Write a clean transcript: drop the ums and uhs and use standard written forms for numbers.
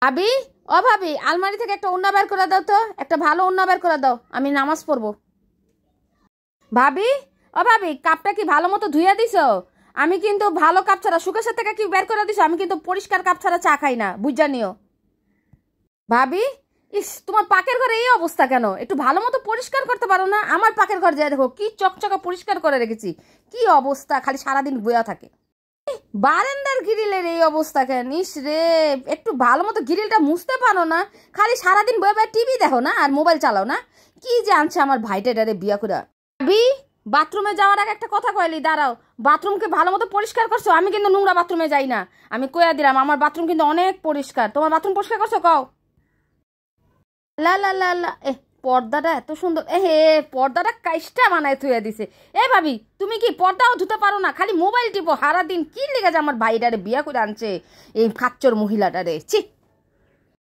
ভাবি, ও ভাবি, আলমারি থেকে একটা ওড়না বের করে দাও তো, একটা ভালো ওড়না বের করে দাও, আমি নামাজ পড়বো। ভাবি, ও ভাবি, কাপটা কি ভালো মতো ধুইয়া দিছো? আমি কিন্তু ভালো কাপ ছাড়া, সুকেশের থেকে কি বের করে দিছো? আমি কিন্তু পরিষ্কার কাপ ছাড়া চা খাই না, বুঝা নিও। ভাবি, ইস, তোমার পাকের ঘরে এই অবস্থা কেন? একটু ভালো মতো পরিষ্কার করতে পারো না? আমার পাকের ঘর যায় দেখো, কি চকচকা পরিষ্কার করে রেখেছি। কি অবস্থা, খালি সারাদিন বইয়া থাকে। বারান্দার গ্রিলের এই অবস্থা কেন? ইস রে, একটু ভালো মতো গ্রিলটা মুছতে পারো না? খালি সারাদিন বয়ে বয়ে টিভি দেখো না আর মোবাইল চালাও না? কি যে আনছে আমার ভাইটারে বিয়া করে। ভাবি, বাথরুমে যাওয়ার আগে একটা কথা কইলি, দাঁড়াও। বাথরুমকে ভালো মতো পরিষ্কার করছো? আমি কিন্তু নোংরা বাথরুমে যাই না। আমি কইয়া দিলাম, আমার বাথরুম কিন্তু অনেক পরিষ্কার। তোমার বাথরুম পরিষ্কার করছো? কও। লা লা লা লা, পর্দাটা এত সুন্দর, হে, পর্দাটা কাইসটা বানায় থুয়ে দিছে। ভাবি, তুমি কি পর্দাও ধুতে পারো না? খালি মোবাইল টিপো সারাদিন। কি লেগে যে আমার ভাইটারে বিয়া করে আনছে এই খাচ্চর মহিলাটারে, ছি।